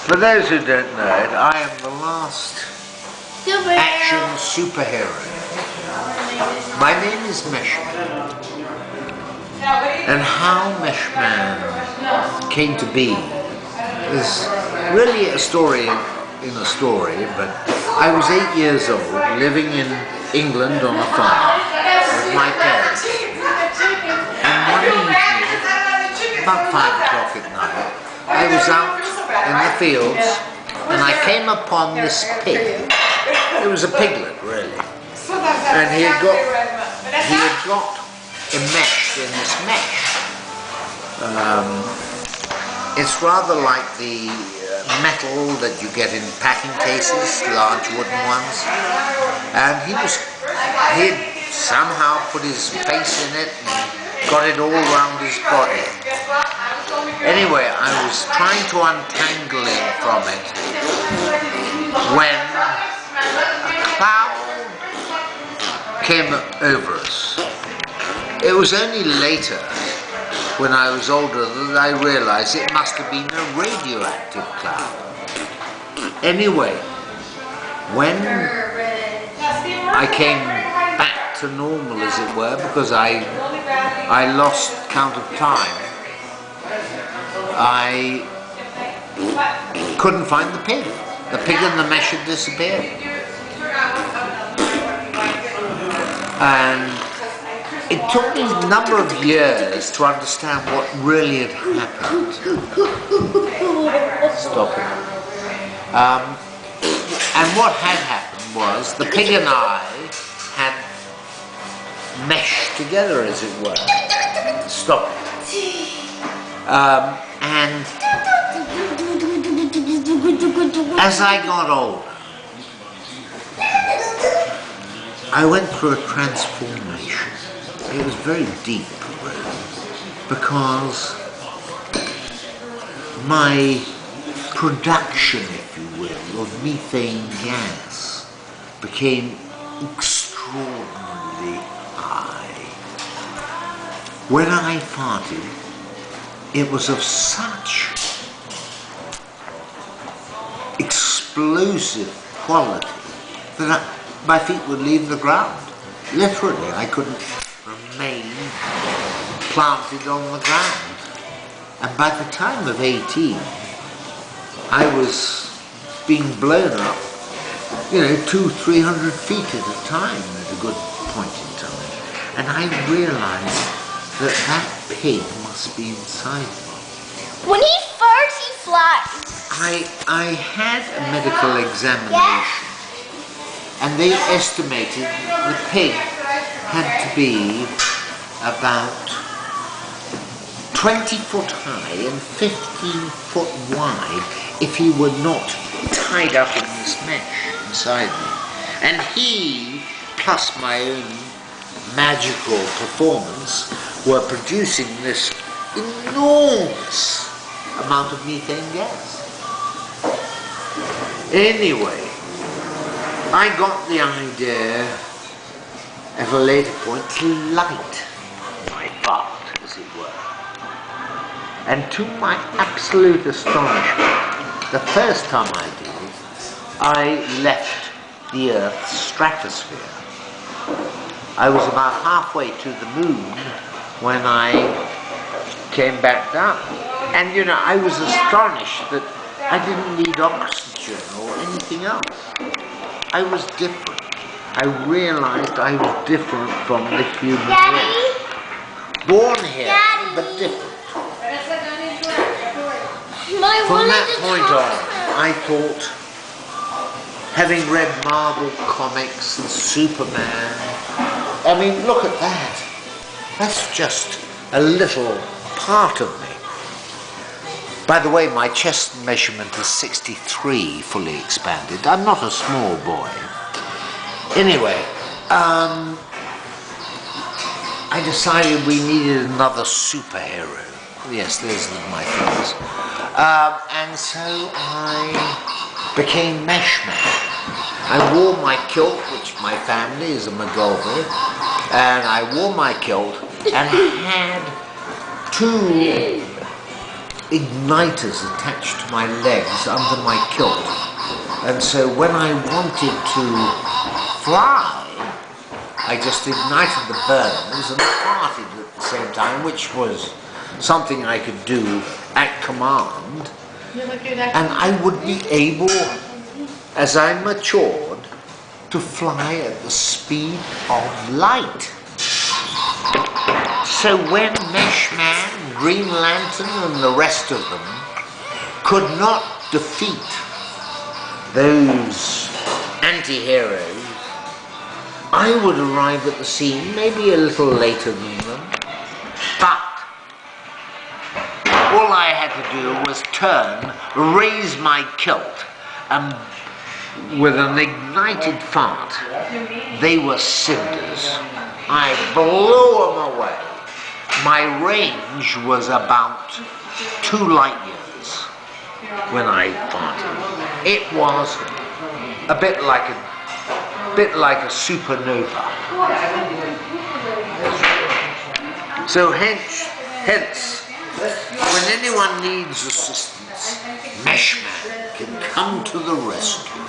For those who don't know it, I am the last action superhero. My name is Meshman. And how Meshman came to be is really a story in a story, but I was 8 years old, living in England on a farm with my parents. And one evening, about 5 o'clock at night, I was out in the fields and I came upon this pig. It was a piglet, really. And he had got enmeshed in this mesh. It's rather like the metal that you get in packing cases, large wooden ones. And he had somehow put his face in it and got it all around his body. Anyway, I was trying to untangle him from it when a cloud came over us. It was only later, when I was older, that I realized it must have been a radioactive cloud. Anyway, when I came back to normal, as it were, because I lost count of time, I couldn't find the pig. The pig and the mesh had disappeared. And it took me a number of years to understand what really had happened. Stop it. And what had happened was the pig and I had meshed together, as it were. Stop it. And as I got older, I went through a transformation. It was very deep, really, because my production, if you will, of methane gas became extraordinarily high. When I farted, it was of such explosive quality that my feet would leave the ground. Literally, I couldn't remain planted on the ground. And by the time of 18, I was being blown up, 200-300 feet at a time at a good point in time. And I realized that pig must be inside me. When he farts, he flies. I had a medical examination, and they estimated the pig had to be about 20 foot high and 15 foot wide if he were not tied up in this mesh inside me. And he, plus my own magical performance, were producing this enormous amount of methane gas. Anyway, I got the idea at a later point to light my fart, as it were. And to my absolute astonishment, the first time I did it, I left the Earth's stratosphere. I was about halfway to the moon when I came back down. And I was astonished that I didn't need oxygen or anything else. I was different. I realized I was different from the human race. Born here, but different. From that point on, I thought, having read Marvel comics and Superman, I mean, look at that. That's just a little part of me. By the way, my chest measurement is 63, fully expanded. I'm not a small boy. Anyway, I decided we needed another superhero. Yes, there's my friends. And so I became Meshman. I wore my kilt, which my family is a McGolvey, and I wore my kilt and had two igniters attached to my legs under my kilt. And so when I wanted to fly, I just ignited the burners and farted at the same time, which was something I could do at command. And I would be able, as I matured, to fly at the speed of light. So when Meshman, Green Lantern and the rest of them could not defeat those anti-heroes, I would arrive at the scene maybe a little later than them, but all I had to do was turn, raise my kilt, and with an ignited fart, they were cinders. I blew them away. My range was about 2 light years when I farted. It was a bit like a supernova. So hence, when anyone needs assistance, Meshman can come to the rescue.